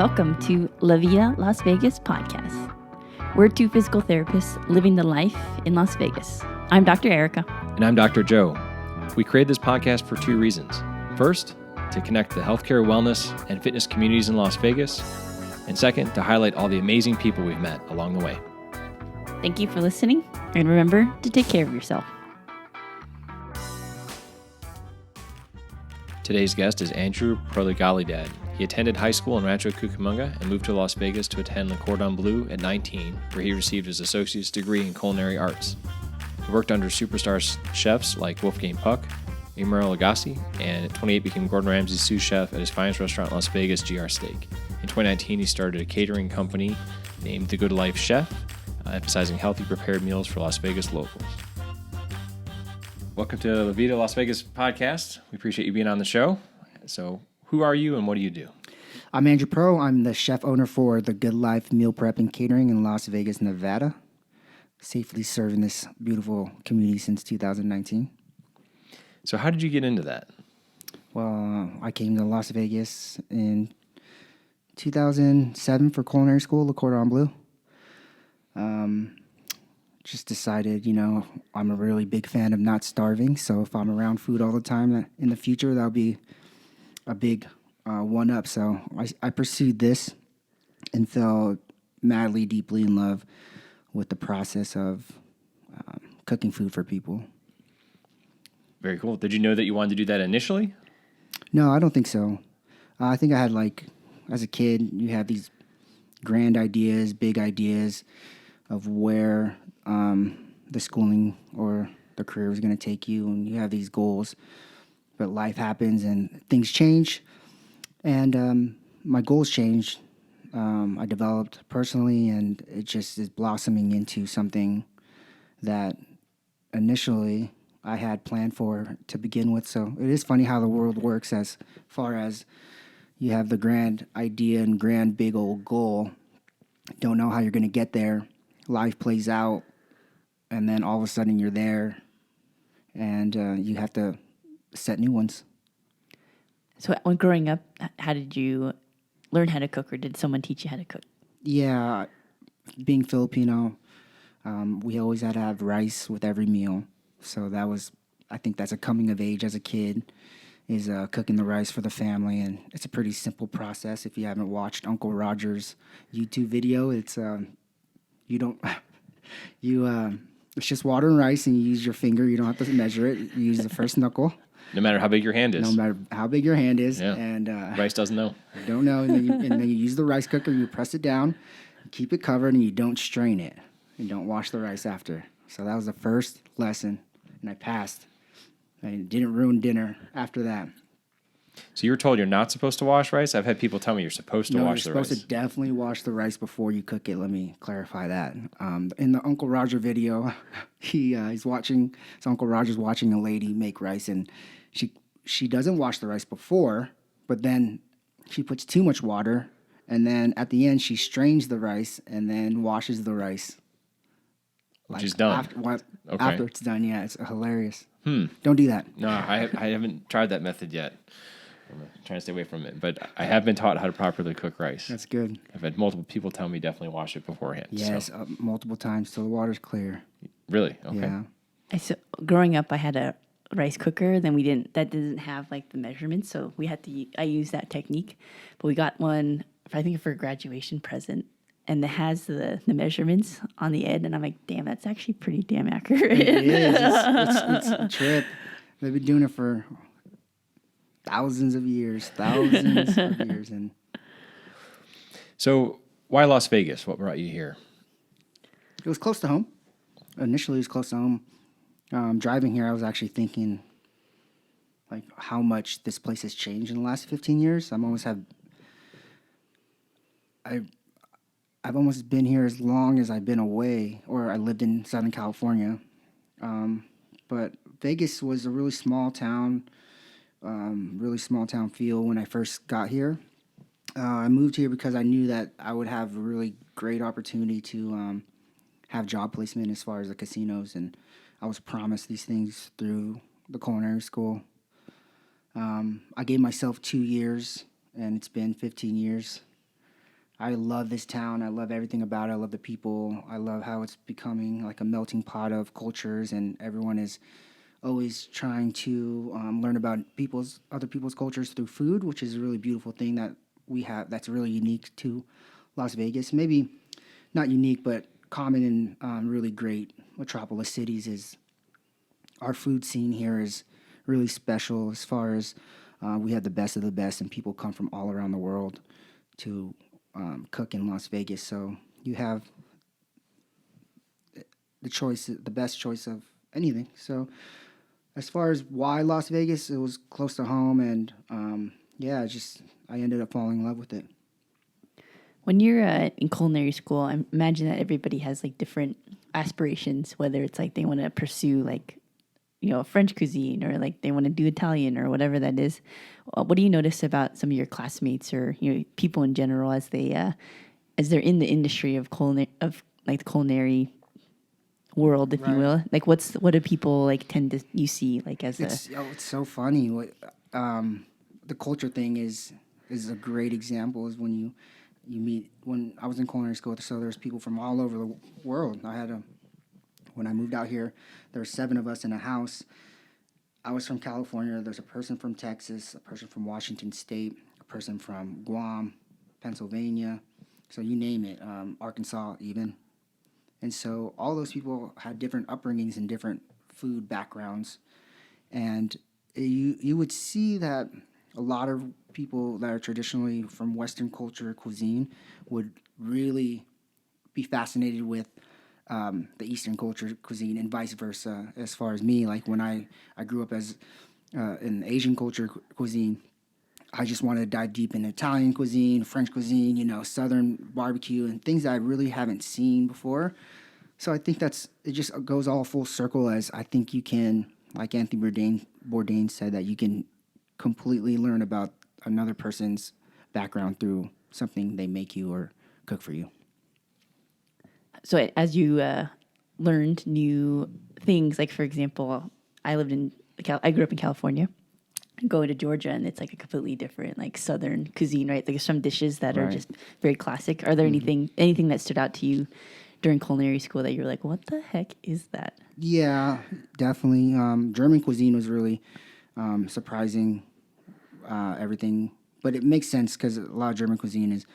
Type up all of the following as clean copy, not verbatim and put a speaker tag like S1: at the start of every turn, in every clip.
S1: Welcome to La Vida Las Vegas podcast. We're two physical therapists living the life in Las Vegas. I'm Dr. Erica.
S2: And I'm Dr. Joe. We created this podcast for two reasons. First, to connect the healthcare, wellness, and fitness communities in Las Vegas. And second, to highlight all the amazing people we've met along the way.
S1: Thank you for listening, and remember to take care of yourself.
S2: Today's guest is Andrew Prodigalidad. He attended high school in Rancho Cucamonga and moved to Las Vegas to attend the Cordon Bleu at 19, where he received his associate's degree in Culinary Arts. He worked under superstar chefs like Wolfgang Puck, Emeril Lagasse, and at 28 became Gordon Ramsay's sous chef at his finest restaurant in Las Vegas, GR Steak. In 2019, he started a catering company named the Good Life Chef, emphasizing healthy prepared meals for Las Vegas locals. Welcome to La Vida Las Vegas podcast. We appreciate you being on the show. So, who are you and what do you do?
S3: I'm Andrew Pro. I'm the chef owner for the Good Life Meal Prep and Catering in Las Vegas, Nevada. Safely serving this beautiful community since 2019.
S2: So, how did you get into that?
S3: Well, I came to Las Vegas in 2007 for culinary school, the Cordon Bleu. Just decided, I'm a really big fan of not starving. So if I'm around food all the time in the future, that'll be a big one-up. So I pursued this and fell madly, deeply in love with the process of cooking food for people.
S2: Very cool. Did you know that you wanted to do that initially?
S3: No, I don't think so. I think I had as a kid, you have these grand ideas, big ideas of where the schooling or the career is going to take you, and you have these goals. But life happens and things change, and my goals changed. I developed personally, and it just is blossoming into something that initially I had planned for to begin with. So it is funny how the world works as far as you have the grand idea and grand big old goal, don't know how you're going to get there. Life plays out, and then all of a sudden you're there, and you have to set new ones.
S1: So when growing up, how did you learn how to cook, or did someone teach you how to cook?
S3: Yeah, being Filipino, we always had to have rice with every meal. So I think that's a coming of age as a kid, is cooking the rice for the family. And it's a pretty simple process. If you haven't watched Uncle Roger's YouTube video, it's it's just water and rice, and you use your finger. You don't have to measure it. You use the first knuckle.
S2: No matter how big your hand is.
S3: No matter how big your hand is.
S2: Yeah.
S3: And
S2: rice doesn't know.
S3: You don't know. And then you use the rice cooker. You press it down, keep it covered, and you don't strain it. You don't wash the rice after. So that was the first lesson, and I passed. I didn't ruin dinner after that.
S2: So you were told you're not supposed to wash rice? I've had people tell me you're supposed to wash the rice.
S3: You're supposed to definitely wash the rice before you cook it. Let me clarify that. In the Uncle Roger video, he's watching. So Uncle Roger's watching a lady make rice, and she doesn't wash the rice before, but then she puts too much water, and then at the end she strains the rice and then washes the rice.
S2: Which is done.
S3: After it's done, yeah, it's hilarious.
S2: Don't
S3: do that.
S2: No, I haven't tried that method yet. I'm trying to stay away from it, but I have been taught how to properly cook rice.
S3: That's good.
S2: I've had multiple people tell me definitely wash it beforehand.
S3: Yes, multiple times till the water's clear.
S2: Really? Okay.
S3: Yeah.
S1: So growing up, I had a rice cooker. Then that didn't have the measurements, so I used that technique. But we got one, for a graduation present, and it has the measurements on the end, and I'm like, damn, that's actually pretty damn accurate.
S3: It is. It's a trip. They've been doing it for thousands of years. And
S2: So why Las Vegas? What brought you here?
S3: It was close to home. Initially, it was close to home. Driving here, I was actually thinking how much this place has changed in the last 15 years. I've almost been here as long as I've been away, or I lived in Southern California. But Vegas was a really small town feel when I first got here. I moved here because I knew that I would have a really great opportunity to have job placement as far as the casinos, and I was promised these things through the culinary school. I gave myself 2 years, and it's been 15 years. I love this town. I love everything about it. I love the people. I love how it's becoming like a melting pot of cultures, and everyone is always trying to learn about other people's cultures through food, which is a really beautiful thing that we have. That's really unique to Las Vegas. Maybe not unique, but common in really great metropolis cities. Is our food scene here is really special as far as we have the best of the best, and people come from all around the world to cook in Las Vegas. So you have the best choice of anything. So as far as why Las Vegas, it was close to home, and I ended up falling in love with it.
S1: When you're in culinary school, I imagine that everybody has like different aspirations, whether it's like they want to pursue like, French cuisine, or like they want to do Italian or whatever that is. What do you notice about some of your classmates or people in general as they're in the industry of the culinary world, if you
S3: Right.
S1: will? Like what do people like tend to you see like as
S3: It's so funny. The culture thing is a great example. Is when you meet. When I was in culinary school, so there's people from all over the world. When I moved out here, there were 7 of us in a house. I was from California. There's a person from Texas, a person from Washington State, a person from Guam, Pennsylvania. So you name it, Arkansas even. And so all those people had different upbringings and different food backgrounds. And you would see that a lot of people that are traditionally from Western culture cuisine would really be fascinated with the Eastern culture cuisine, and vice versa. As far as me, like when I grew up as in Asian culture cuisine, I just wanted to dive deep into Italian cuisine, French cuisine, Southern barbecue, and things that I really haven't seen before. So I think it just goes all full circle, as I think you can, like Anthony Bourdain said, that you can completely learn about another person's background through something they make you or cook for you.
S1: So as you learned new things, like for example, I grew up in California. Go to Georgia, and it's like a completely different, like Southern cuisine, right? Like some dishes that are
S3: Right.
S1: just very classic. Are there anything that stood out to you during culinary school that you're like, what the heck is that?
S3: Yeah, definitely. German cuisine was really surprising. Everything, but it makes sense because a lot of German cuisine is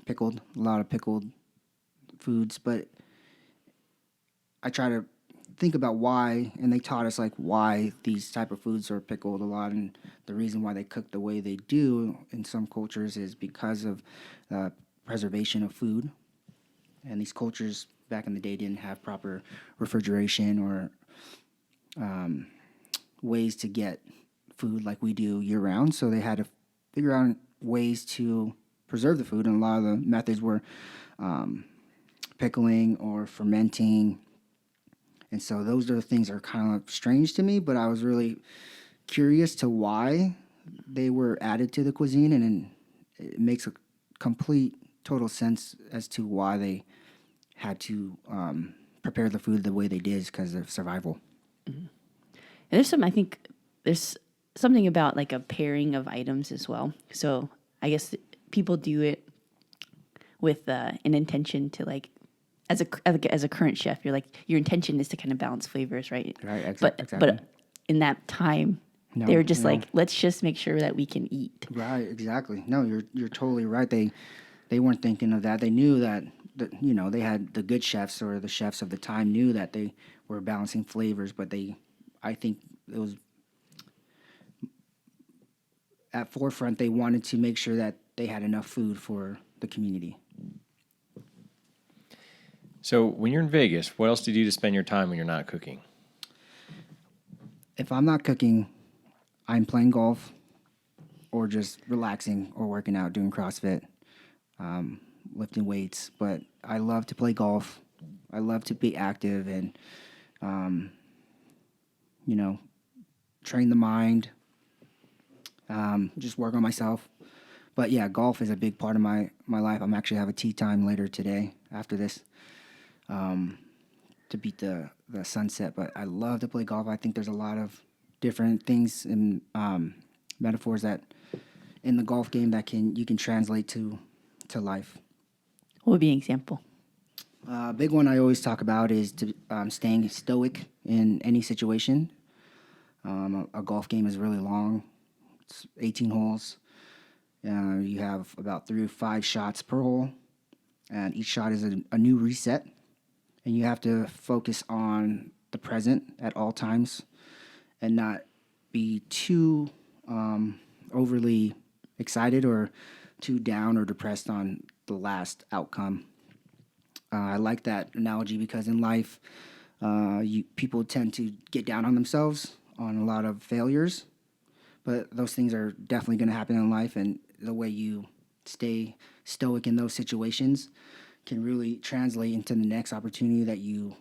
S3: pickled, a lot of pickled foods. But I try to think about why, and they taught us like why these type of foods are pickled a lot, and the reason why they cook the way they do in some cultures is because of preservation of food. And these cultures back in the day didn't have proper refrigeration or ways to get food like we do year round, so they had to figure out ways to preserve the food, and a lot of the methods were pickling or fermenting. And so those are the things that are kind of strange to me, but I was really curious to why they were added to the cuisine, and then it makes a complete total sense as to why they had to prepare the food the way they did, because of survival.
S1: And I think there's something about like a pairing of items as well. So I guess people do it with an intention to like, as a current chef, you're like, your intention is to kind of balance flavors, right?
S3: Right,
S1: But in that time,
S3: No,
S1: they were just
S3: no.
S1: like, let's just make sure that we can eat.
S3: Right, exactly. No, you're totally right. They weren't thinking of that. They knew that they had the good chefs, or the chefs of the time knew that they were balancing flavors, but I think it was at forefront. They wanted to make sure that they had enough food for the community.
S2: So when you're in Vegas, what else do you do to spend your time when you're not cooking?
S3: If I'm not cooking, I'm playing golf, or just relaxing, or working out, doing CrossFit, lifting weights. But I love to play golf. I love to be active and, train the mind, just work on myself. But yeah, golf is a big part of my life. I'm actually have a tee time later today after this, to beat the sunset. But I love to play golf. I think there's a lot of different things and metaphors that in the golf game that you can translate to to life.
S1: What would be an example?
S3: A big one I always talk about is staying stoic in any situation. A golf game is really long. It's 18 holes. You have about 3 or 5 shots per hole, and each shot is a new reset. And you have to focus on the present at all times and not be too overly excited or too down or depressed on the last outcome. I like that analogy because in life, people tend to get down on themselves on a lot of failures, but those things are definitely going to happen in life, and the way you stay stoic in those situations can really translate into the next opportunity that you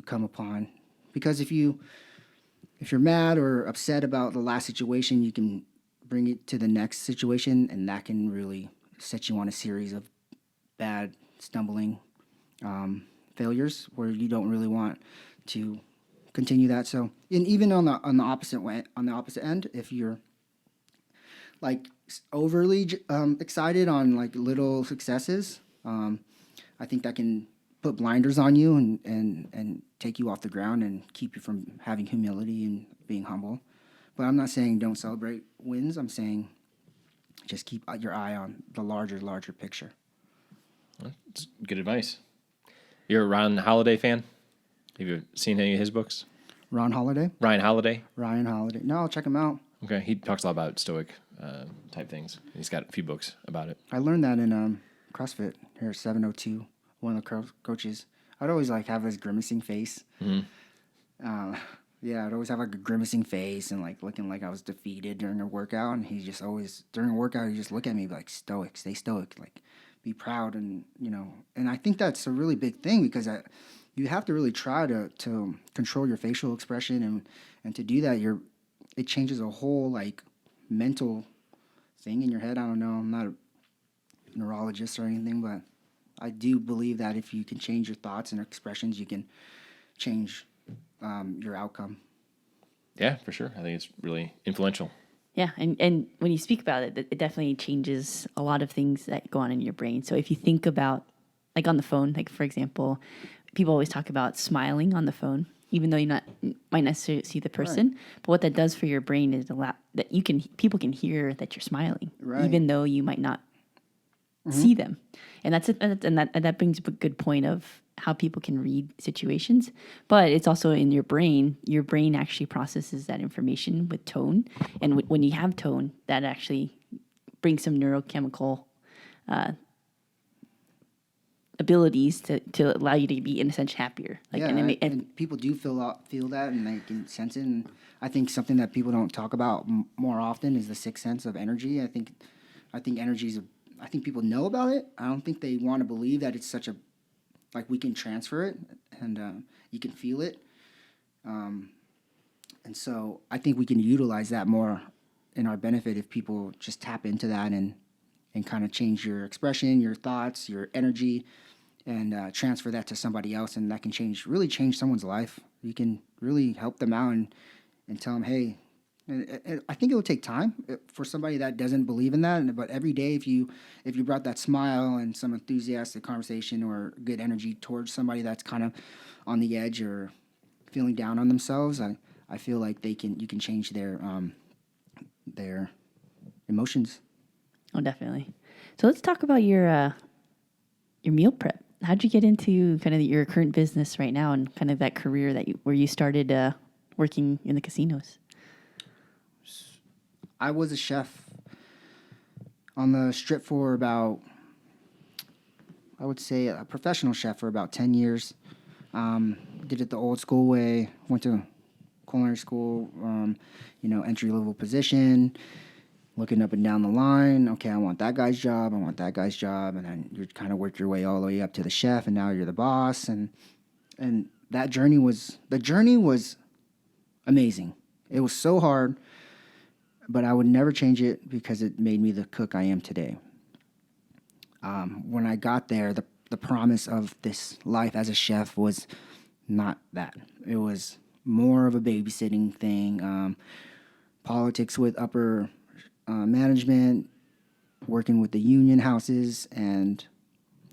S3: come upon. Because if you're mad or upset about the last situation, you can bring it to the next situation, and that can really set you on a series of bad, stumbling failures where you don't really want to continue that. So, and even on the opposite end, if you're like overly excited on like little successes, I think that can put blinders on you and take you off the ground and keep you from having humility and being humble. But I'm not saying don't celebrate wins. I'm saying just keep your eye on the larger picture.
S2: That's good advice. You're a Ryan Holiday fan? Have you seen any of his books?
S3: Ron Holiday?
S2: Ryan Holiday?
S3: Ryan Holiday. No, I'll check him out.
S2: Okay, he talks a lot about stoic type things. He's got a few books about it.
S3: I learned that in CrossFit here at 702. One of the coaches. I'd always like have this grimacing face. Mm-hmm. I'd always have like a grimacing face and like looking like I was defeated during a workout. And he just always, during a workout, he just look at me like stoic, stay stoic, like be proud. And, and I think that's a really big thing because you have to really try to control your facial expression. And to do that, it changes a whole like mental thing in your head. I don't know. I'm not a neurologist or anything, but I do believe that if you can change your thoughts and expressions, you can change your outcome.
S2: Yeah, for sure. I think it's really influential.
S1: Yeah, and when you speak about it, it definitely changes a lot of things that go on in your brain. So if you think about, like on the phone, like for example, people always talk about smiling on the phone, even though you might necessarily see the person. Right. But what that does for your brain is that people can hear that you're smiling, right, even though you might not see them. And that's it. And that brings up a good point of how people can read situations. But it's also in your brain. Your brain actually processes that information with tone. And when you have tone, that actually brings some neurochemical abilities to allow you to be, in a sense, happier. Like,
S3: and people do feel that, and they can sense it. And I think something that people don't talk about more often is the sixth sense of energy. I think energy is I think people know about it. I don't think they want to believe that it's such a, like we can transfer it and you can feel it. And so I think we can utilize that more in our benefit if people just tap into that and kind of change your expression, your thoughts, your energy, and transfer that to somebody else. And that can really change someone's life. You can really help them out and tell them, hey, and I think it will take time for somebody that doesn't believe in that. But every day, if you brought that smile and some enthusiastic conversation or good energy towards somebody that's kind of on the edge or feeling down on themselves, I feel like you can change their emotions.
S1: Oh, definitely. So let's talk about your meal prep. How'd you get into kind of your current business right now and kind of that career where you started working in the casinos?
S3: I was a chef on the strip for about, I would say, a professional chef for about 10 years. Did it the old school way, went to culinary school, entry-level position, looking up and down the line. Okay, I want that guy's job, and then you kind of work your way all the way up to the chef, and now you're the boss. And the journey was amazing. It was so hard, but I would never change it because it made me the cook I am today. When I got there, the promise of this life as a chef was not that. It was more of a babysitting thing, politics with upper management, working with the union houses and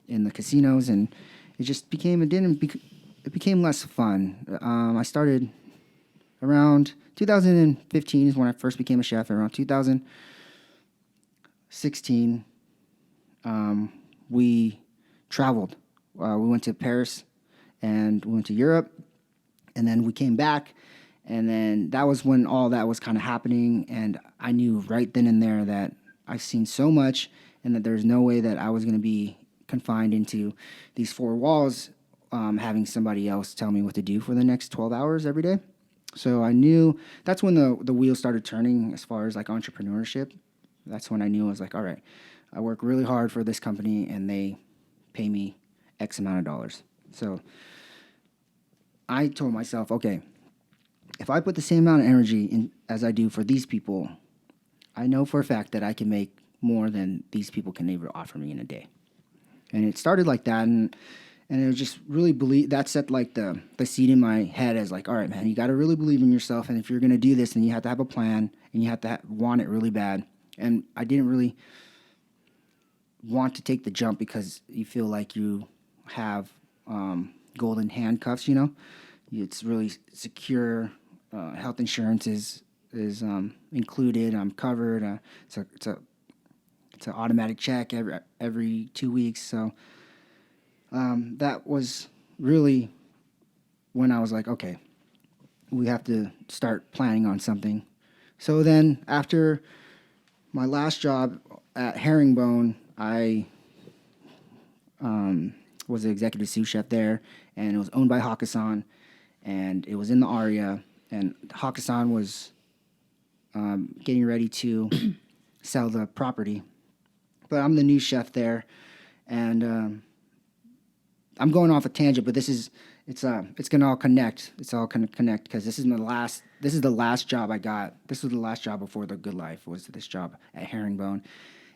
S3: in the casinos, and it just became it became less fun. I started around 2015 is when I first became a chef. Around 2016, we traveled. We went to Paris and we went to Europe, and then we came back, and then that was when all that was kind of happening, and I knew right then and there that I've seen so much and that there's no way that I was going to be confined into these four walls, having somebody else tell me what to do for the next 12 hours every day. So I knew that's when the wheels started turning as far as like entrepreneurship. That's when I knew I was like, all right, I work really hard for this company and they pay me X amount of dollars. So I told myself, okay, if I put the same amount of energy in as I do for these people, I know for a fact that I can make more than these people can ever offer me in a day. And it started like that, and it was just really that set like the seed in my head as like, all right, man, you got to really believe in yourself, and if you're gonna do this, then you have to have a plan, and you have to want it really bad. And I didn't really want to take the jump because you feel like you have golden handcuffs, you know. It's really secure. Health insurance is included. I'm covered. It's an automatic check every 2 weeks. So that was really when I was like, okay, we have to start planning on something. So then after my last job at Herringbone, I was the executive sous chef there, and it was owned by Hakkasan, and it was in the Aria, and Hakkasan was getting ready to sell the property. But I'm the new chef there, and I'm going off a tangent, but it's gonna all connect. It's all gonna connect because this is the last job I got. This was the last job before the Good Life, was this job at Herringbone,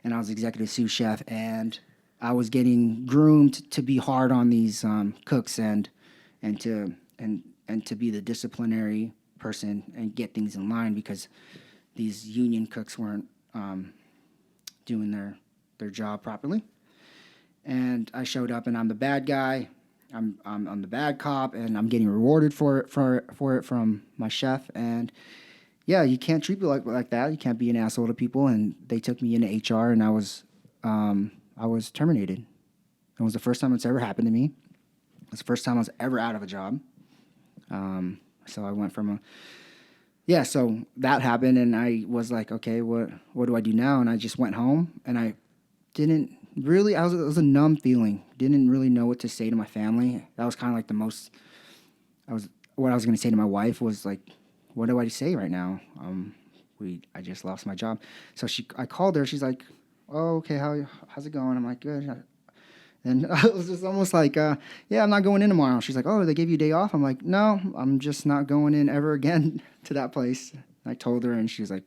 S3: and I was executive sous chef, and I was getting groomed to be hard on these cooks and to be the disciplinary person and get things in line because these union cooks weren't doing their job properly. And I showed up, and I'm the bad guy. I'm the bad cop, and I'm getting rewarded for it from my chef. And yeah, you can't treat people like that. You can't be an asshole to people. And they took me into HR, and I was terminated. It was the first time it's ever happened to me. It was the first time I was ever out of a job. So I went from so that happened, and I was like, okay, what do I do now? And I just went home, and I didn't really, it was a numb feeling. Didn't really know what to say to my family. That was kind of like what I was going to say to my wife was like, what do I say right now? I just lost my job. So I called her. She's like, oh, okay, how's it going? I'm like, good. And it was just almost like, I'm not going in tomorrow. She's like, oh, they gave you a day off? I'm like, no, I'm just not going in ever again to that place. I told her, and she was like,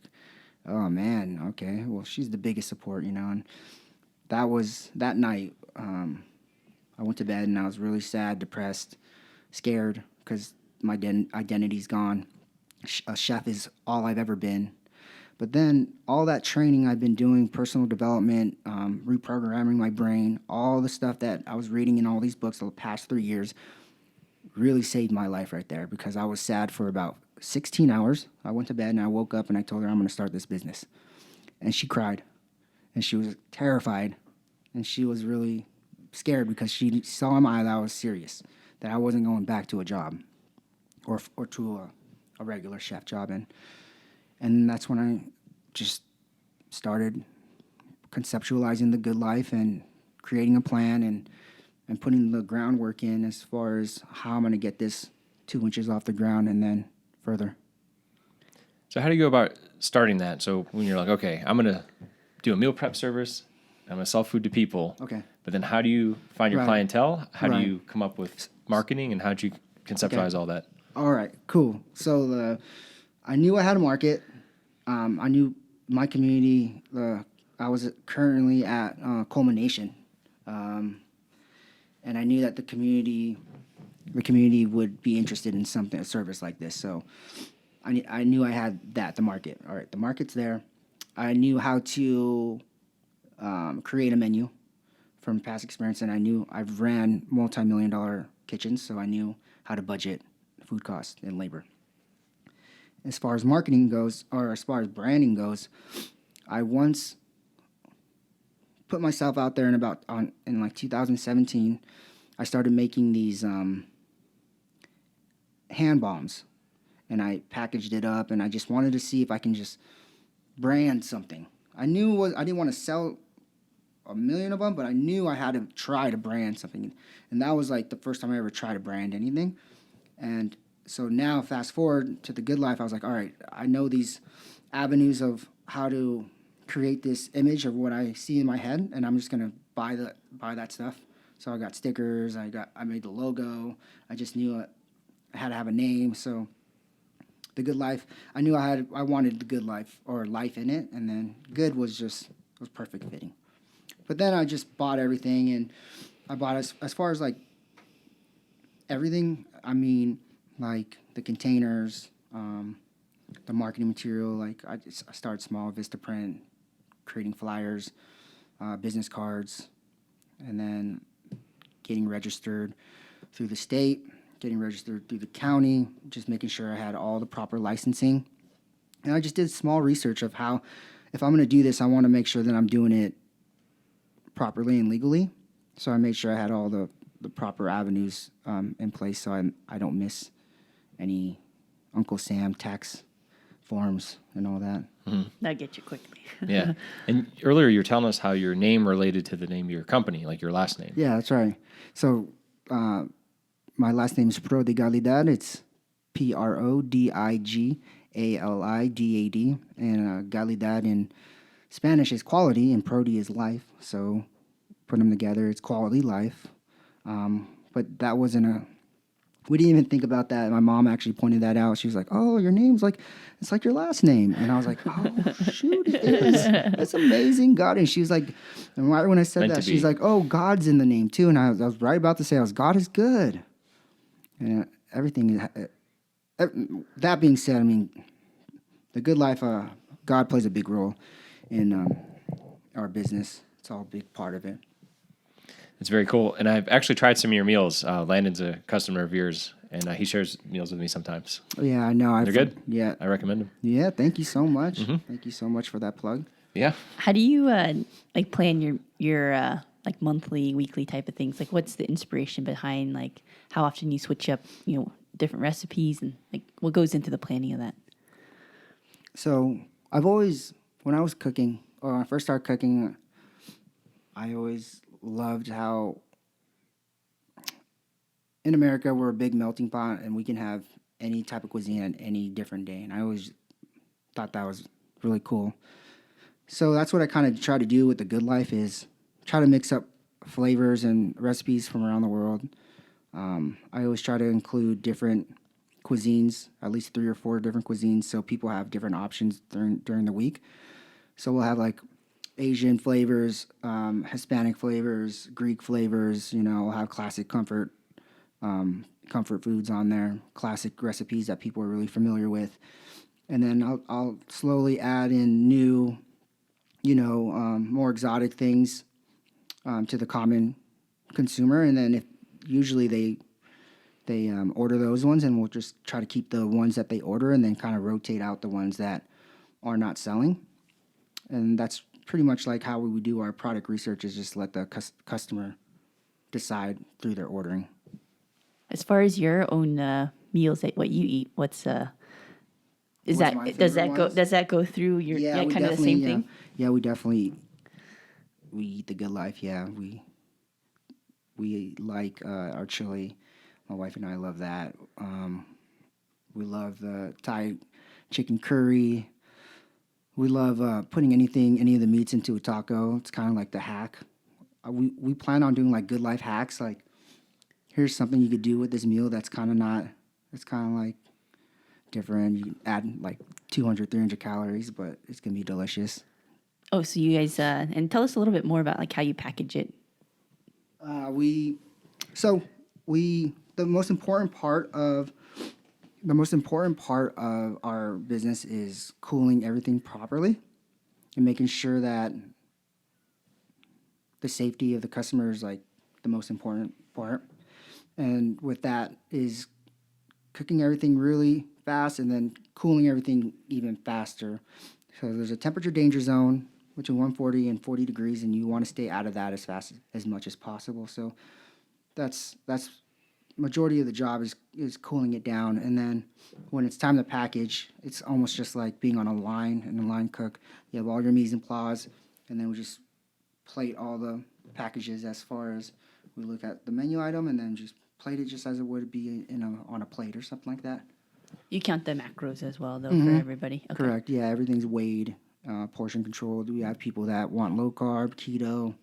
S3: oh, man, okay. Well, she's the biggest support, you know. And that night, I went to bed, and I was really sad, depressed, scared, because my identity's gone. A chef is all I've ever been. But then all that training I've been doing, personal development, reprogramming my brain, all the stuff that I was reading in all these books the past 3 years really saved my life right there, because I was sad for about 16 hours. I went to bed and I woke up and I told her I'm going to start this business. And she cried, and she was terrified, and she was really scared because she saw in my eye that I was serious, that I wasn't going back to a job or to a regular chef job. And that's when I just started conceptualizing the Good Life and creating a plan and putting the groundwork in as far as how I'm going to get this 2 inches off the ground and then further.
S2: So how do you go about starting that? So when you're like, okay, I'm going to do a meal prep service, I'm going to sell food to people.
S3: Okay.
S2: But then how do you find your clientele? How do you come up with marketing, and how do you conceptualize all that?
S3: All right, cool. So I knew I had a market. I knew my community. I was currently at Culmination, and I knew that the community would be interested in a service like this. So I knew I had the market. All right, the market's there. I knew how to create a menu from past experience, and I knew I've ran multi-million-dollar kitchens, so I knew how to budget food costs and labor. As far as marketing goes, or as far as branding goes, I once put myself out there in like 2017. I started making these hand bombs, and I packaged it up, and I just wanted to see if I can just brand something. I didn't want to sell a million of them, but I knew I had to try to brand something, and that was like the first time I ever tried to brand anything. And so now, fast forward to the Good Life, I was like, all right, I know these avenues of how to create this image of what I see in my head, and I'm just gonna buy that stuff. So I got stickers, I made the logo. I just knew I had to have a name. So the Good Life, I knew I wanted the Good Life or life in it, and then good was perfect fitting. But then I just bought everything, and I bought as far as like everything. I mean, like the containers, the marketing material. Like I started small, Vistaprint, creating flyers, business cards, and then getting registered through the state, getting registered through the county, just making sure I had all the proper licensing. And I just did small research of how, if I'm going to do this, I want to make sure that I'm doing it properly and legally. So I made sure I had all the proper avenues in place, so I don't miss any Uncle Sam tax forms and all that.
S2: Mm-hmm.
S1: That'll get you quickly.
S2: Yeah. And earlier you were telling us how your name related to the name of your company, like your last name.
S3: Yeah, that's right. So my last name is Prodigalidad. It's Prodigalidad, and Galidad in Spanish is quality, and Prodi is life. So put them together, it's quality life. But that wasn't we didn't even think about that. My mom actually pointed that out. She was like, "Oh, your name's it's like your last name." And I was like, "Oh, shoot, it is. That's amazing, God." And she was like, and right when I said that, she's like, "Oh, God's in the name too." And I was right about to say, God is good. And everything. That being said, I mean, the Good Life, God plays a big role in our business. It's all a big part of it.
S2: It's very cool. And I've actually tried some of your meals. Landon's a customer of yours, and he shares meals with me sometimes.
S3: Yeah, I know.
S2: They're good.
S3: Yeah.
S2: I recommend them.
S3: Yeah, thank you so much.
S2: Mm-hmm.
S3: Thank you so much for that plug.
S2: Yeah.
S1: How do you like plan your like monthly, weekly type of things? Like, what's the inspiration behind like how often you switch up, different recipes, and like what goes into the planning of that?
S3: So I've always, when I was cooking, or when I first started cooking, I always loved how in America we're a big melting pot and we can have any type of cuisine on any different day. And I always thought that was really cool. So that's what I kind of try to do with the Good Life is try to mix up flavors and recipes from around the world. I always try to include different cuisines, at least 3 or 4 different cuisines, so people have different options during the week. So we'll have like Asian flavors, Hispanic flavors, Greek flavors. We'll have classic comfort foods on there, classic recipes that people are really familiar with, and then I'll slowly add in new, more exotic things to the common consumer, and then if usually they order those ones, and we'll just try to keep the ones that they order, and then kind of rotate out the ones that are not selling, and that's pretty much like how we would do our product research is just let the customer decide through their ordering.
S1: As far as your own meals, what you eat, does that go through your kind of the same thing?
S3: Yeah, we eat the Good Life. Yeah, we like our chili. My wife and I love that. We love the Thai chicken curry. We love putting any of the meats into a taco. It's kind of like the hack. We plan on doing like Good Life hacks. Like, here's something you could do with this meal that's kind of like different. You add like 200, 300 calories, but it's going to be delicious.
S1: Oh, so you guys, and tell us a little bit more about like how you package it.
S3: The most important part of our business is cooling everything properly and making sure that the safety of the customer is like the most important part. And with that is cooking everything really fast and then cooling everything even faster. So there's a temperature danger zone between 140 and 40 degrees, and you want to stay out of that as much as possible. So that's majority of the job is cooling it down. And then when it's time to package, it's almost just like being on a line and a line cook. You have all your mise en place, and then we just plate all the packages as far as we look at the menu item, and then just plate it just as it would be on a plate or something like that.
S1: You count the macros as well, though, for everybody. Okay.
S3: Correct. Yeah, everything's weighed, portion controlled. We have people that want low carb, keto.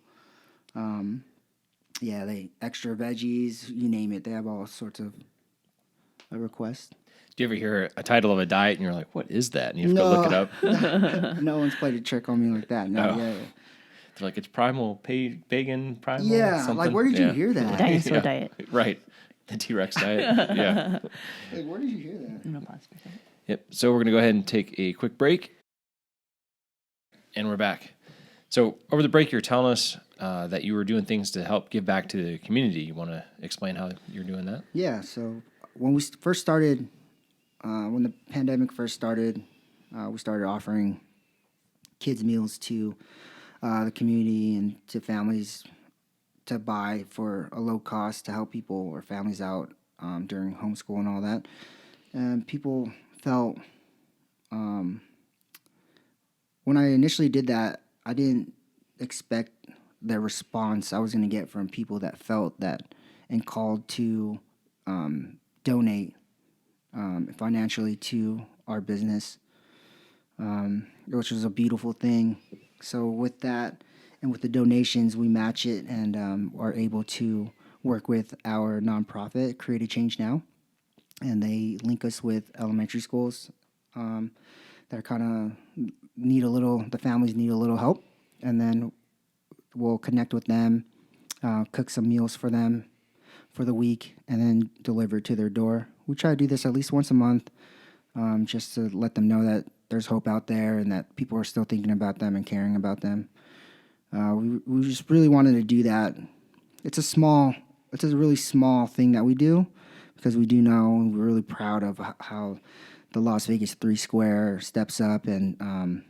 S3: Yeah, they extra veggies, you name it. They have all sorts of requests.
S2: Do you ever hear a title of a diet and you're like, what is that? And you have to go look it up.
S3: No one's played a trick on me like that. No,
S2: Oh.
S3: yeah.
S2: They're like, it's primal, pagan, primal.
S3: Yeah,
S2: something.
S3: like where did you hear that?
S1: Dinosaur diet.
S2: Right. The T-Rex diet. Yeah.
S3: Like, where did you hear that?
S1: I'm gonna pause for a second.
S2: Yep. So we're going to go ahead and take a quick break. And we're back. So over the break, you're telling us that you were doing things to help give back to the community. You want to explain how you're doing that?
S3: Yeah, so when we first started, when the pandemic first started, we started offering kids meals to the community and to families to buy for a low cost to help people or families out during homeschool and all that. And people felt, when I initially did that, I didn't expect the response I was going to get from people that felt that and called to donate financially to our business, which was a beautiful thing. So with that and with the donations, we match it and are able to work with our nonprofit, Create a Change Now, and they link us with elementary schools that kind of the families need a little help, and then we'll connect with them, cook some meals for them for the week, and then deliver it to their door. We try to do this at least once a month, just to let them know that there's hope out there and that people are still thinking about them and caring about them. We just really wanted to do that. It's a really small thing that we do, because we do know we're really proud of how the Las Vegas 3 Square steps up and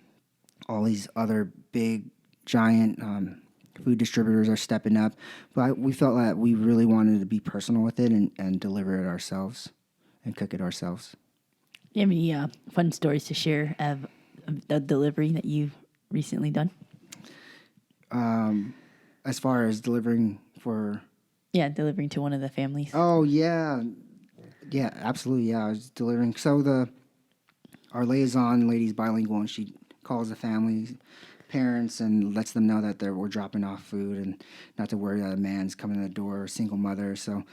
S3: all these other big, giant food distributors are stepping up. But we felt that we really wanted to be personal with it and deliver it ourselves and cook it ourselves.
S1: Do you have any fun stories to share of the delivery that you've recently done?
S3: As far as delivering for...
S1: Yeah, delivering to one of the families.
S3: Oh, yeah. Yeah, absolutely, yeah. I was delivering. So our liaison lady's bilingual, and she calls the family, parents, and lets them know that we're dropping off food and not to worry that a man's coming to the door, a single mother. So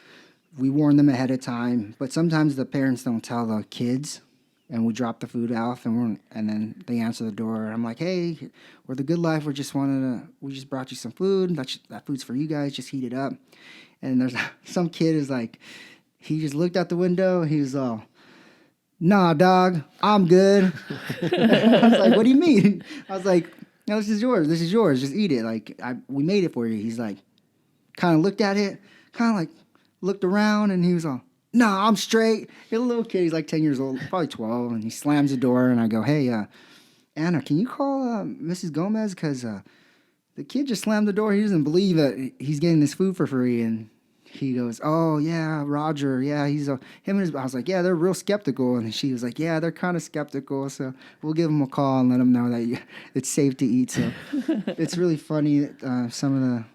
S3: we warn them ahead of time. But sometimes the parents don't tell the kids, and we drop the food off, and then they answer the door. I'm like, hey, we're the Good Life. We just brought you some food. That food's for you guys. Just heat it up. And there's some kid is like, he just looked out the window. He was all, nah, dog, I'm good. I was like, what do you mean? I was like, no, this is yours. This is yours. Just eat it. Like, we made it for you. He's like, kind of looked at it, kind of like looked around, and he was all, nah, I'm straight. He's a little kid. He's like 10 years old, probably 12. And he slams the door, and I go, hey, Anna, can you call Mrs. Gomez? Because the kid just slammed the door. He doesn't believe that he's getting this food for free. And he goes, oh, yeah, Roger. Yeah, him and his... I was like, yeah, they're real skeptical. And she was like, yeah, they're kind of skeptical. So we'll give them a call and let them know that it's safe to eat. So it's really funny, some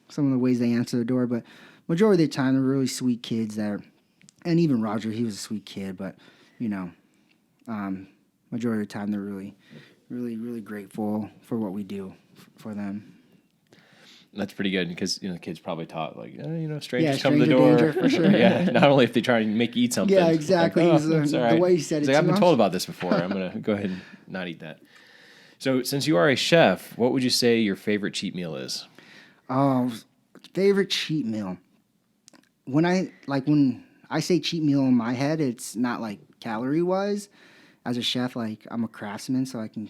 S3: of the ways they answer the door. But majority of the time, they're really sweet kids that... And even Roger, he was a sweet kid. But, majority of the time, they're really, really, really grateful for what we do for them.
S2: That's pretty good, because the kids probably taught strangers come to the
S3: stranger
S2: door.
S3: danger, for sure.
S2: Yeah, not only if they try and make you eat something.
S3: Yeah, exactly.
S2: Like,
S3: It's
S2: all right.
S3: the way he said
S2: He's
S3: it.
S2: like, I've been
S3: too.
S2: told about this before. I'm gonna go ahead and not eat that. So, since you are a chef, what would you say your favorite cheat meal is?
S3: Oh, favorite cheat meal. When I say cheat meal in my head, it's not like calorie wise. As a chef, like I'm a craftsman, so I can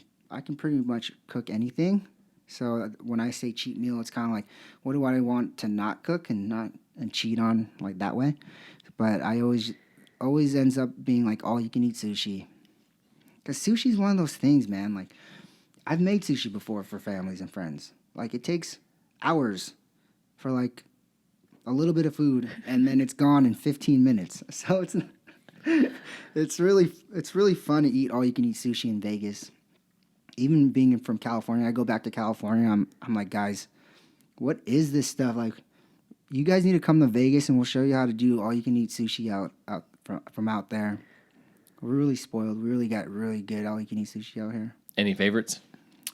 S3: pretty much cook anything. So when I say cheat meal, it's kind of like, what do I want to not cook and cheat on like that way? But I always ends up being like all you can eat sushi. Because sushi is one of those things, man. Like, I've made sushi before for families and friends. Like, it takes hours for like a little bit of food, and then it's gone in 15 minutes. So it's really fun to eat all you can eat sushi in Vegas. Even being from California, I go back to California. I'm like, guys, what is this stuff? Like, you guys need to come to Vegas, and we'll show you how to do all you can eat sushi out from out there. We're really spoiled. We really got really good all you can eat sushi out here.
S2: Any favorites?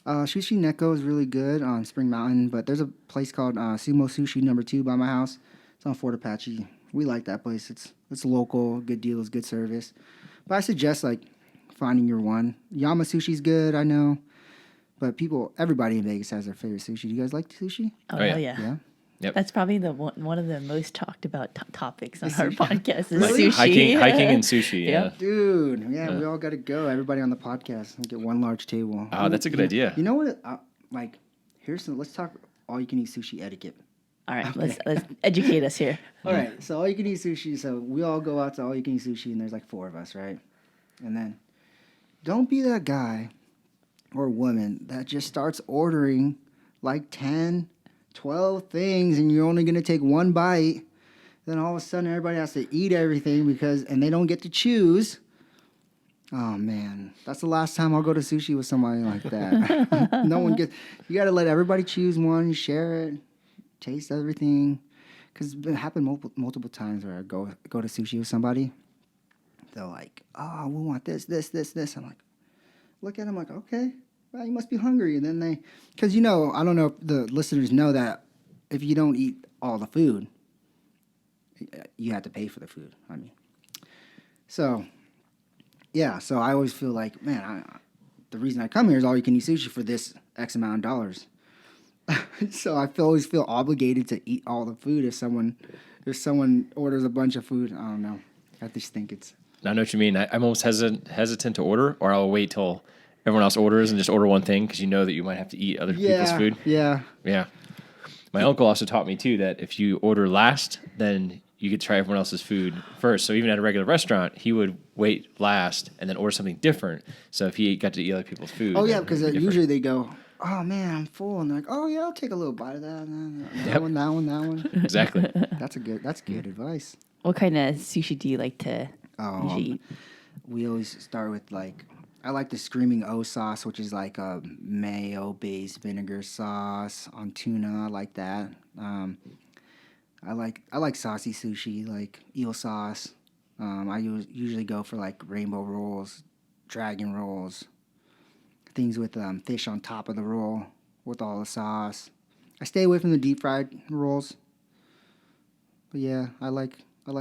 S3: Sushi Neko is really good on Spring Mountain, but there's a place called Sumo Sushi No. 2 by my house. It's on Fort Apache. We like that place. It's local, good deals, good service. But I suggest like finding your one. Yama Sushi's good, I know. But everybody in Vegas has their favorite sushi. Do you guys like sushi?
S1: Oh,
S2: yeah.
S1: hell yeah.
S3: Yeah.
S2: Yep.
S1: That's probably one of the most talked about topics on our
S3: sushi?
S1: podcast is
S3: Really?
S1: sushi.
S2: Hiking and sushi. Yeah.
S1: Yep.
S3: Dude, we all got to go. Everybody on the podcast and get one large table.
S2: Oh, that's a good idea.
S3: You know what? Let's talk all you can eat sushi etiquette.
S1: All right, let's educate us here.
S3: All right, so all you can eat sushi. So we all go out to all you can eat sushi, and there's like 4 of us, right? And then don't be that guy or woman that just starts ordering like 10, 12 things, and you're only going to take one bite. Then all of a sudden, everybody has to eat everything and they don't get to choose. Oh man, that's the last time I'll go to sushi with somebody like that. No one gets. You got to let everybody choose one, share it, taste everything. Because it happened multiple times where I go to sushi with somebody. They're like, "Oh, we want this, this, this, this." I'm like, look at them like, "Okay, well, you must be hungry." And then because I don't know if the listeners know that if you don't eat all the food, you have to pay for the food. I mean, so. Yeah, so I always feel like, man, the reason I come here is all you can eat sushi for this X amount of dollars. So I always feel obligated to eat all the food if someone orders a bunch of food. I don't know. I just think it's.
S2: I know what you mean. I'm almost hesitant to order, or I'll wait till everyone else orders and just order one thing because you know that you might have to eat other people's food.
S3: Yeah.
S2: Yeah. My uncle also taught me too that if you order last, then you could try everyone else's food first. So even at a regular restaurant, he would wait last and then order something different. So if he got to eat other people's food.
S3: Oh, yeah, because usually they go, "Oh, man, I'm full." And they're like, "Oh, yeah, I'll take a little bite of that. That one.
S2: Exactly.
S3: That's good advice.
S1: What kind of sushi do you like to usually eat?
S3: We always start with I like the Screaming O sauce, which is like a mayo-based vinegar sauce on tuna. I like that. I like saucy sushi, like eel sauce. I usually go for like rainbow rolls, dragon rolls, things with fish on top of the roll with all the sauce. I stay away from the deep fried rolls. But yeah, I like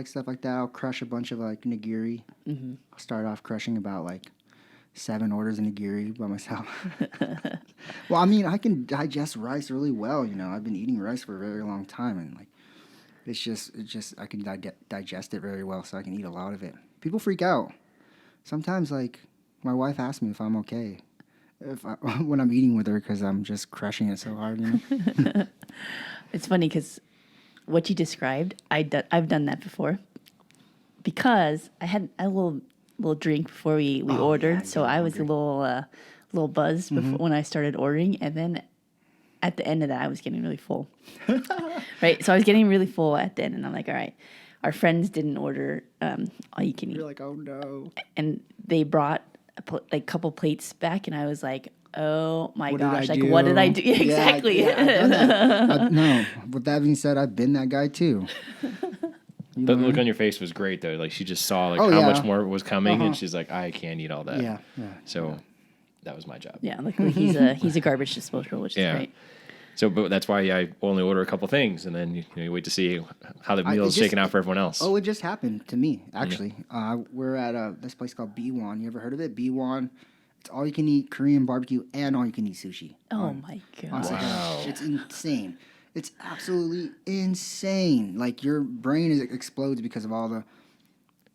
S3: stuff like that. I'll crush a bunch of like nigiri. Mm-hmm. I'll start off crushing about like 7 orders of nigiri by myself. Well, I mean, I can digest rice really well. I've been eating rice for a very long time, and like. It's just I can digest it very well, so I can eat a lot of it. People freak out. Sometimes, like, my wife asks me if I'm okay when I'm eating with her because I'm just crushing it so hard.
S1: It's funny because what you described, I've done that before because I had a little drink before we ordered,
S3: yeah,
S1: so I was a little buzzed before when I started ordering, and then at the end of that, I was getting really full. Right? So I was getting really full at the end, and I'm like, all right, our friends didn't order all you can eat.
S3: You're like, oh, no.
S1: And they brought a couple plates back, and I was like, oh, my gosh.
S3: What
S1: what did I do? Yeah, exactly.
S3: Yeah, I've done that. No, with that being said, I've been that guy, too.
S2: But the look on your face was great, though. Like, she just saw how much more was coming, and she's like, I can't eat all that.
S3: Yeah.
S2: So that was my job.
S1: Yeah, luckily he's a garbage disposal, which is great.
S2: So, but that's why I only order a couple things, and then you wait to see how the meal is shaken out for everyone else.
S3: Oh, it just happened to me, actually. Yeah. We're at this place called B1. You ever heard of it? B1. It's all you can eat Korean barbecue and all you can eat sushi.
S1: Oh my god!
S2: Wow,
S3: it's insane. It's absolutely insane. Like your brain explodes because of all the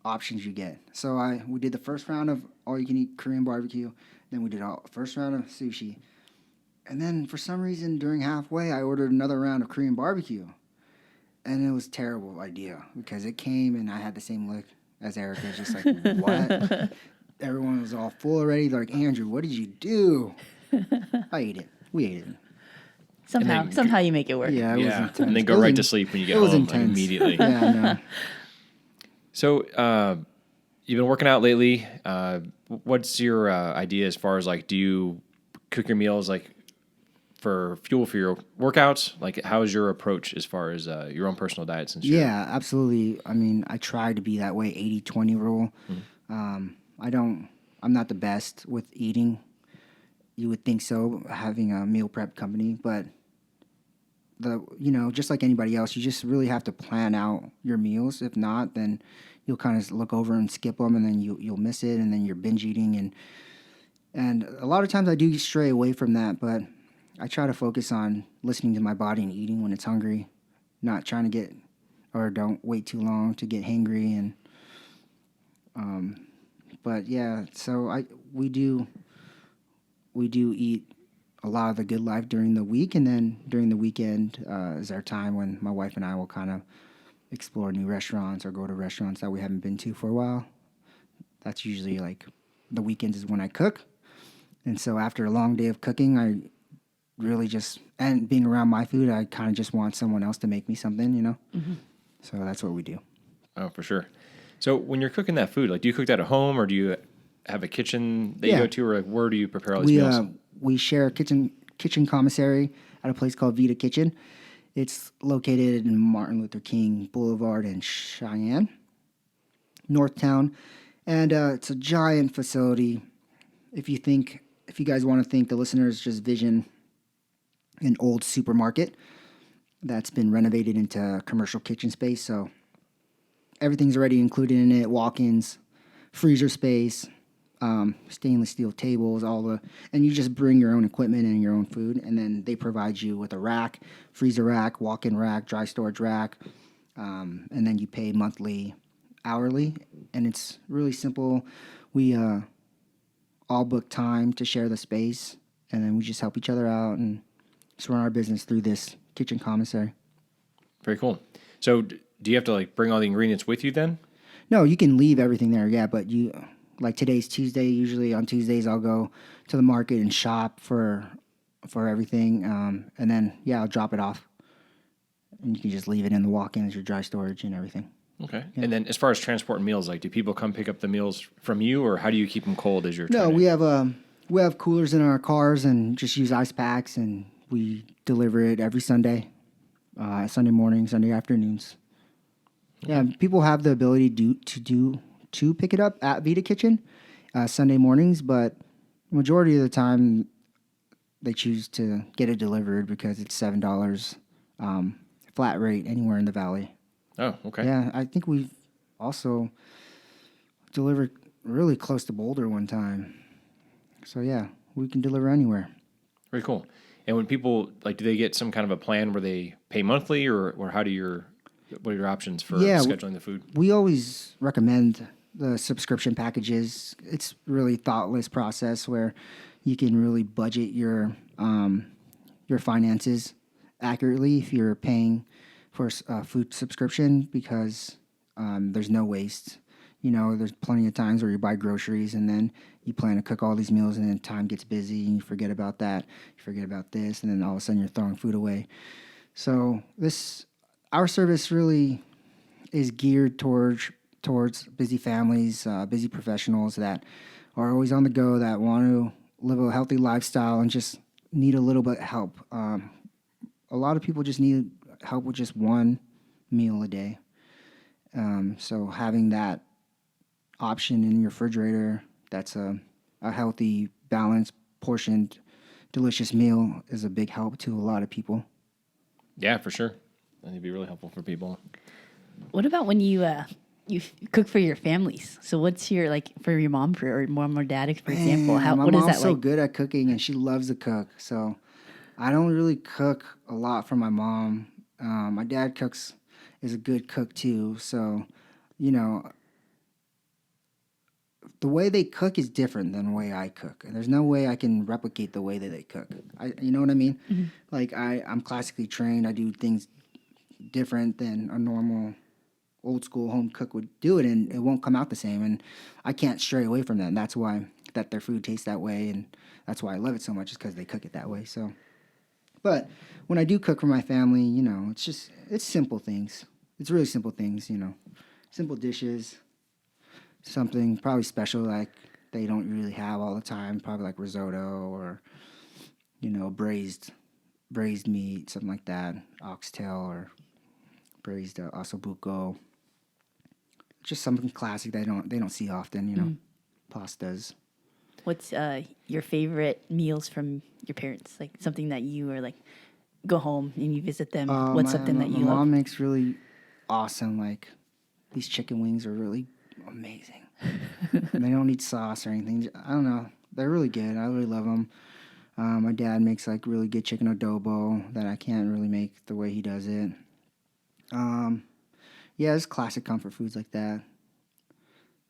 S3: options you get. So we did the first round of all you can eat Korean barbecue. Then we did first round of sushi. And then for some reason during halfway, I ordered another round of Korean barbecue. And it was a terrible idea because it came and I had the same look as Erica, just like, what? Everyone was all full already. They're like, Andrew, what did you do? I ate it. We ate it.
S1: Somehow you make it work.
S3: Yeah, it was intense.
S2: And then go right to sleep when you get
S3: it was
S2: home, like,
S3: intense.
S2: immediately.
S3: Yeah, I know.
S2: So, you've been working out lately. What's your idea as far as like, do you cook your meals like for fuel for your workouts? Like, how is your approach as far as your own personal diet? Since
S3: Yeah, absolutely. I mean, I try to be that way, 80-20 rule. I'm not the best with eating. You would think so, having a meal prep company, but just like anybody else, you just really have to plan out your meals. If not, then you'll kind of look over and skip them, and then you'll miss it, and then you're binge eating, and a lot of times I do stray away from that, but I try to focus on listening to my body and eating when it's hungry, not trying to don't wait too long to get hangry, and but yeah, so we do eat a lot of the Good Life during the week, and then during the weekend is our time when my wife and I will kind of explore new restaurants or go to restaurants that we haven't been to for a while. That's usually like the weekends is when I cook, and so after a long day of cooking, I really and being around my food, I kind of just want someone else to make me something, Mm-hmm. So that's what we do.
S2: Oh, for sure. So when you're cooking that food, like, do you cook that at home, or do you have a kitchen that you go to, or like, where do you prepare all these meals?
S3: We share a kitchen commissary at a place called Vita Kitchen. It's located in Martin Luther King Boulevard in Cheyenne, Northtown, and it's a giant facility. If you guys want to think, the listeners just vision an old supermarket that's been renovated into commercial kitchen space. So everything's already included in it: walk-ins, freezer space, stainless steel tables, and you just bring your own equipment and your own food, and then they provide you with a rack, freezer rack, walk-in rack, dry storage rack, and then you pay monthly, hourly, and it's really simple. We all book time to share the space, and then we just help each other out and just run our business through this kitchen commissary.
S2: Very cool. So do you have to like bring all the ingredients with you then?
S3: No, you can leave everything there, yeah, but like today's Tuesday, usually on Tuesdays I'll go to the market and shop for everything, and then I'll drop it off, and you can just leave it in the walk-in as your dry storage and everything.
S2: Okay. Yeah. And then as far as transporting meals, like, do people come pick up the meals from you, or how do you keep them cold as you're
S3: No, we have coolers in our cars and just use ice packs, and we deliver it every Sunday, Sunday morning, Sunday afternoons. Okay. Yeah, people have the ability to pick it up at Vita Kitchen Sunday mornings, but majority of the time they choose to get it delivered because it's $7 flat rate anywhere in the valley.
S2: Oh, okay.
S3: Yeah, I think we've also delivered really close to Boulder one time. So yeah, we can deliver anywhere.
S2: Very cool. And when people, like, do they get some kind of a plan where they pay monthly, or what are your options for scheduling the food? We always recommend the subscription packages. It's really thoughtless process where you can really budget your finances accurately if you're paying for a food subscription, because there's no waste. There's plenty of times where you buy groceries and then you plan to cook all these meals, and then time gets busy and you forget about that, you forget about this, and then all of a sudden you're throwing food away. So our service really is geared towards busy families, busy professionals that are always on the go, that want to live a healthy lifestyle and just need a little bit of help. A lot of people just need help with just one meal a day. So having that option in your refrigerator that's a healthy, balanced, portioned, delicious meal is a big help to a lot of people. Yeah, for sure. That'd be really helpful for people.
S1: What about when you cook for your families? So what's your, like, for your mom or dad, for example?
S3: What is that like?
S1: My
S3: mom's so good at cooking, and she loves to cook. So I don't really cook a lot for my mom. My dad is a good cook too. So, the the way they cook is different than the way I cook, and there's no way I can replicate the way that they cook. You know what I mean? Like I'm classically trained. I do things different than a normal old school home cook would do it, and it won't come out the same. And I can't stray away from that. And that's why that their food tastes that way, and that's why I love it so much, is because they cook it that way. So, but when I do cook for my family, you know, it's simple things. It's really simple things, you know, simple dishes, something probably special like they don't really have all the time, probably like risotto or, you know, braised meat, something like that, oxtail or braised ossobuco. Just something classic they don't see often, you know, pastas.
S1: What's your favorite meals from your parents? Like something that you are like, go home and you visit them. What's something that you
S3: my
S1: love?
S3: mom makes really awesome, like these chicken wings are really amazing. And they don't need sauce or anything. I don't know. They're really good. I really love them. My dad makes like really good chicken adobo that I can't really make the way he does it. Yeah, it's classic comfort foods like that.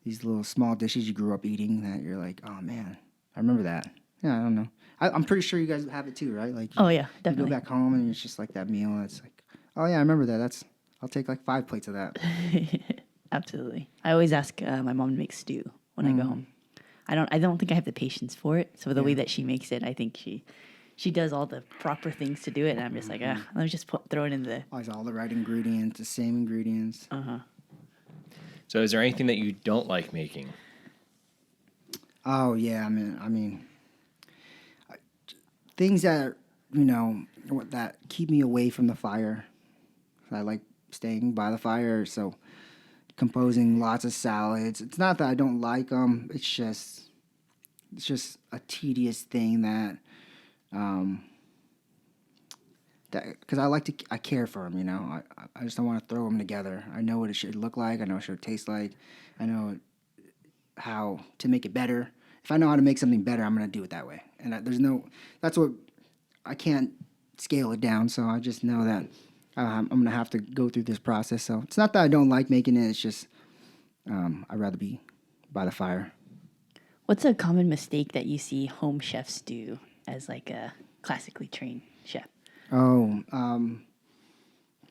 S3: These little small dishes you grew up eating that you're like, oh man, I remember that. Yeah, I don't know. I'm pretty sure you guys have it too, right? Like,
S1: Oh yeah,
S3: you
S1: definitely.
S3: go back home and it's just like that meal. It's like, oh yeah, I remember that. I'll take like 5 plates of that.
S1: Absolutely. I always ask my mom to make stew when I go home. I don't think I have the patience for it. So the way that she makes it, I think she does all the proper things to do it, and I'm just like, let me just throw it in the.
S3: Always all the right ingredients, the same ingredients.
S2: So is there anything that you don't like making?
S3: Oh yeah, I mean, things that that keep me away from the fire. I like staying by the fire, so composing lots of salads. It's not that I don't like them. It's just a tedious thing that because I care for them. You know, I just don't want to throw them together. I know what it should look like. I know what it should taste like. I know how to make it better. If I know how to make something better, I'm going to do it that way. And that's what, I can't scale it down. So I just know that I'm going to have to go through this process. So it's not that I don't like making it. It's just, I'd rather be by the fire.
S1: What's a common mistake that you see home chefs do as like a classically trained chef?
S3: Oh,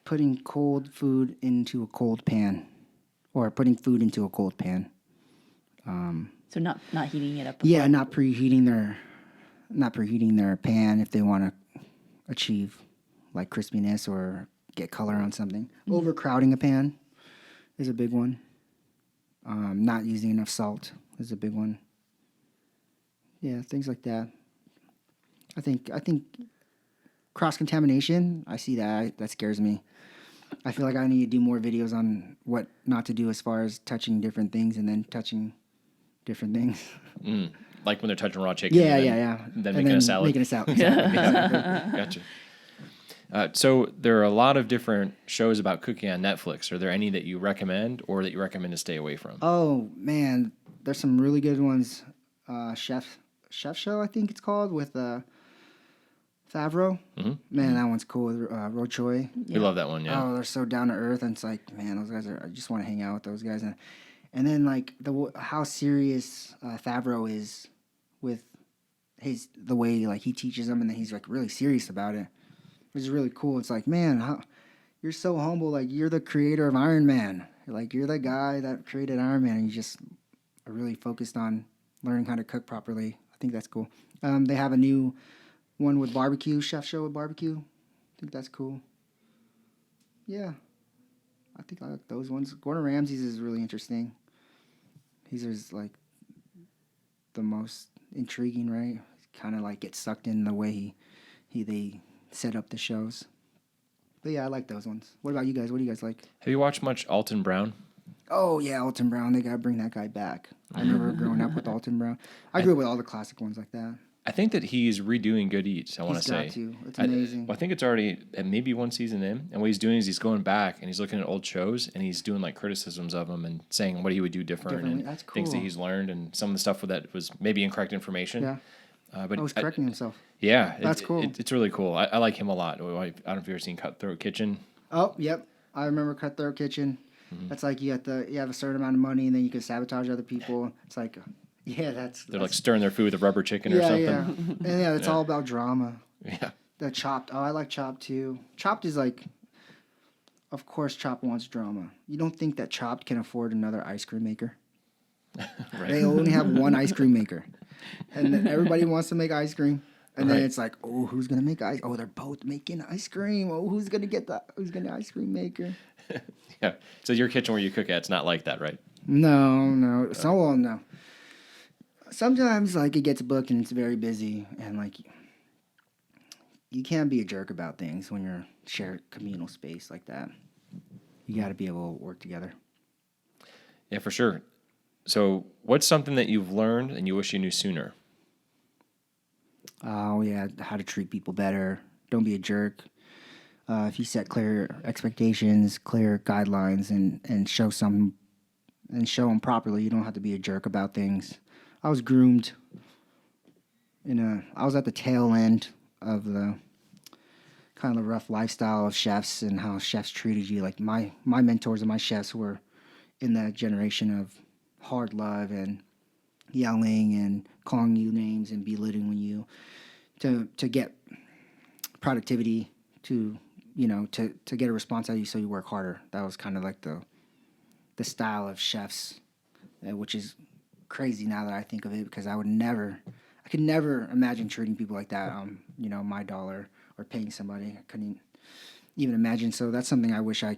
S3: putting cold food into a cold pan, or putting food into a cold pan.
S1: So not heating it up before?
S3: Yeah, not preheating their pan if they want to achieve like crispiness or get color on something. Overcrowding a pan is a big one. Not using enough salt is a big one. Yeah, things like that. I think cross-contamination, I see that. That scares me. I feel like I need to do more videos on what not to do as far as touching different things and then touching different things.
S2: Like when they're touching raw chicken.
S3: Yeah.
S2: Then making a salad.
S3: Making a salad. Exactly.
S2: Gotcha. So there are a lot of different shows about cooking on Netflix. Are there any that you recommend or that you recommend to stay away from?
S3: Oh, man. There's some really good ones. Chef Show, I think it's called, with Favreau. Man, that one's cool. With Ro Choi.
S2: We love that one, yeah.
S3: Oh, they're so down to earth, and it's like, man, those guys I just want to hang out with those guys. And then like how serious Favreau is with the way like he teaches them, and then he's like really serious about it, which is really cool. It's like, man, you're so humble. Like, you're the creator of Iron Man. Like, you're the guy that created Iron Man, and you just are really focused on learning how to cook properly. I think that's cool. They have a new one with barbecue, Chef Show with barbecue. I think that's cool. Yeah. I think I like those ones. Gordon Ramsay's is really interesting. He's just like the most intriguing, right? Kind of like get sucked in the way they set up the shows. But yeah, I like those ones. What about you guys? What do you guys like?
S2: Have you watched much Alton Brown?
S3: Oh yeah, Alton Brown. They gotta bring that guy back. I remember growing up with Alton Brown. I grew up with all the classic ones like that.
S2: I think that he's redoing Good Eats, I want to say.
S3: He's got to. It's amazing.
S2: I think it's already maybe one season in, and what he's doing is he's going back and he's looking at old shows and he's doing like criticisms of them and saying what he would do different and
S3: That's cool.
S2: things that he's learned and some of the stuff that was maybe incorrect information.
S3: Yeah.
S2: But
S3: I was correcting himself.
S2: Yeah.
S3: That's cool.
S2: It's really cool. I like him a lot. I don't know if you've ever seen Cutthroat Kitchen.
S3: Oh, yep. I remember Cutthroat Kitchen. That's like you have a certain amount of money, and then you can sabotage other people. It's like,
S2: they're like stirring their food with a rubber chicken or something.
S3: Yeah, and it's all about drama.
S2: Yeah.
S3: The Chopped. Oh, I like Chopped too. Chopped is like, of course, Chopped wants drama. You don't think that Chopped can afford another ice cream maker?
S2: Right.
S3: They only have one ice cream maker, and then everybody wants to make ice cream. And then it's like, oh, who's gonna make ice? Oh, they're both making ice cream. Oh, who's gonna get the ice cream maker?
S2: Yeah. So your kitchen where you cook at, it's not like that, right?
S3: No. No. Sometimes like it gets booked and it's very busy, and like you can't be a jerk about things when you're shared communal space like that. You got to be able to work together.
S2: Yeah, for sure. So what's something that you've learned and you wish you knew sooner?
S3: Oh yeah, how to treat people better. Don't be a jerk. If you set clear expectations, clear guidelines, and show them properly, you don't have to be a jerk about things. I was groomed. I was at the tail end of the kind of rough lifestyle of chefs and how chefs treated you. Like my mentors and my chefs were in that generation of hard love and yelling and calling you names and belittling you to get productivity, to get a response out of you, so you work harder. That was kind of like the style of chefs, which is crazy now that I think of it, because I could never imagine treating people like that on my dollar, or paying somebody. I couldn't even imagine. So that's something I wish I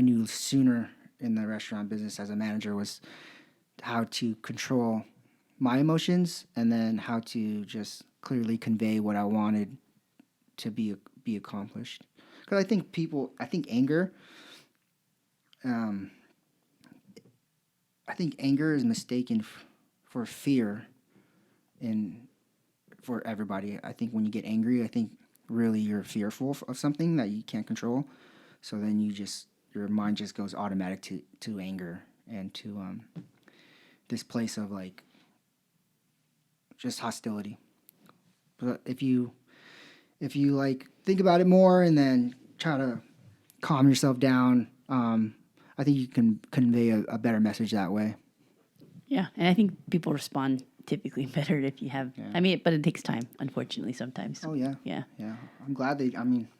S3: knew sooner in the restaurant business as a manager, was how to control my emotions, and then how to just clearly convey what I wanted to be accomplished. Because I think anger, is mistaken for fear for everybody. I think when you get angry, I think really you're fearful of something that you can't control. So then your mind just goes automatic to anger, and to this place of like just hostility. But if you like think about it more and then try to calm yourself down, I think you can convey a better message that way.
S1: Yeah, and I think people respond typically better if you have. Yeah. But it takes time, unfortunately, sometimes.
S3: Oh yeah.
S1: Yeah.
S3: Yeah. I'm glad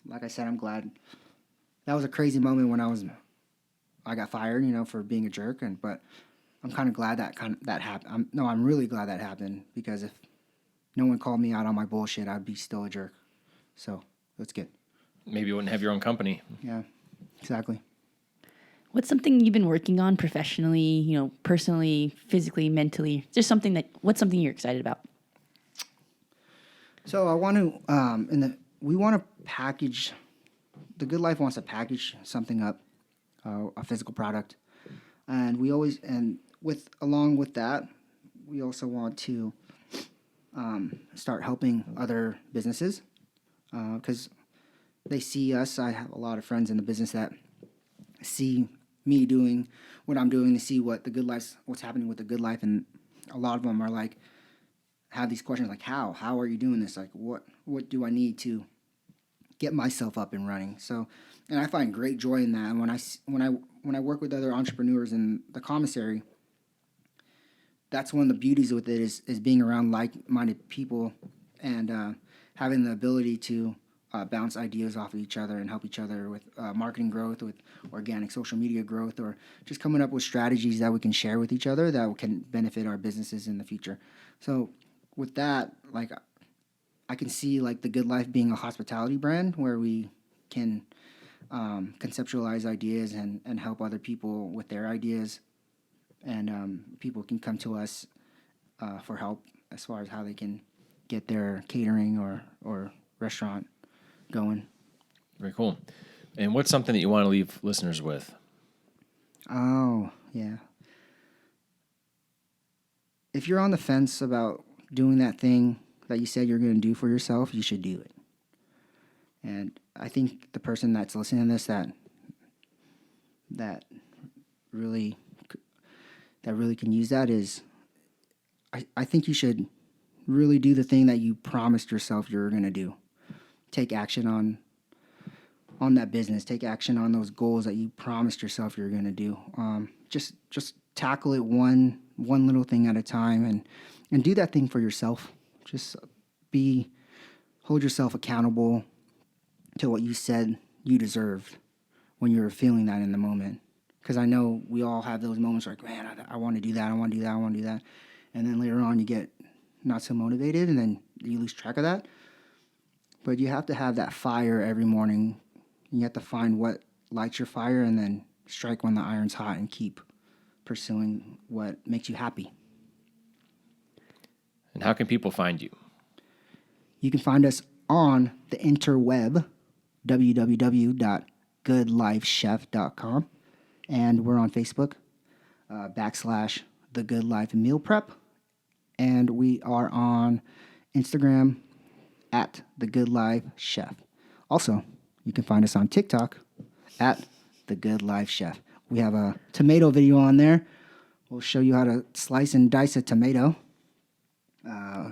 S3: like I said, I'm glad. That was a crazy moment when I got fired, for being a jerk, but I'm kind of glad that happened. I'm really glad that happened, because if no one called me out on my bullshit, I'd be still a jerk. So that's good.
S2: Maybe you wouldn't have your own company.
S3: Yeah, exactly.
S1: What's something you've been working on professionally, personally, physically, mentally? What's something you're excited about?
S3: So I want to, we want to package, the Good Life wants to package something up, a physical product. And along with that, we also want to start helping other businesses, because they see us. I have a lot of friends in the business that see me doing what I'm doing, to see what's happening with the Good Life, and a lot of them are like, have these questions like, how are you doing this? Like, what do I need to get myself up and running? So, and I find great joy in that. And when I work with other entrepreneurs in the commissary, that's one of the beauties with it, is being around like-minded people, and having the ability to bounce ideas off of each other and help each other with marketing growth, with organic social media growth, or just coming up with strategies that we can share with each other that can benefit our businesses in the future. So with that, like, I can see like the Good Life being a hospitality brand where we can conceptualize ideas and help other people with their ideas, and people can come to us for help as far as how they can get their catering or restaurant going.
S2: Very cool. And what's something that you want to leave listeners with?
S3: Oh, yeah. If you're on the fence about doing that thing that you said you're going to do for yourself, you should do it. And I think the person that's listening to this that really can use that is, I think you should really do the thing that you promised yourself you were going to do. Take action on on that business. Take action on those goals that you promised yourself you're going to do. Just tackle it one little thing at a time, and do that thing for yourself. Just hold yourself accountable to what you said you deserved when you were feeling that in the moment. Because I know we all have those moments like, man, I want to do that, I want to do that, I want to do that. And then later on you get not so motivated, and then you lose track of that. But you have to have that fire every morning. You have to find what lights your fire, and then strike when the iron's hot and keep pursuing what makes you happy.
S2: And how can people find you?
S3: You can find us on the interweb, www.goodlifechef.com. And we're on Facebook, / The Good Life Meal Prep. And we are on Instagram at The Good Life Chef. Also, you can find us on TikTok at The Good Life Chef. We have a tomato video on there. We'll show you how to slice and dice a tomato.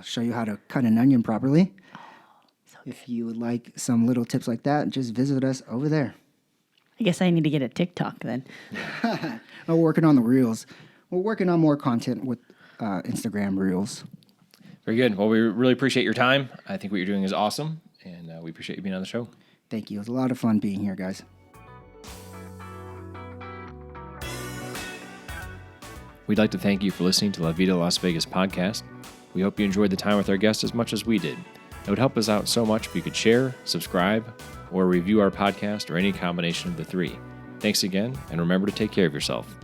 S3: Show you how to cut an onion properly. If you would like some little tips like that, just visit us over there.
S1: I guess I need to get a TikTok then.
S3: We're working on the Reels. We're working on more content with Instagram Reels.
S2: Very good. Well, we really appreciate your time. I think what you're doing is awesome, and we appreciate you being on the show.
S3: Thank you. It was a lot of fun being here, guys.
S2: We'd like to thank you for listening to La Vida Las Vegas podcast. We hope you enjoyed the time with our guests as much as we did. It would help us out so much if you could share, subscribe, or review our podcast, or any combination of the three. Thanks again, and remember to take care of yourself.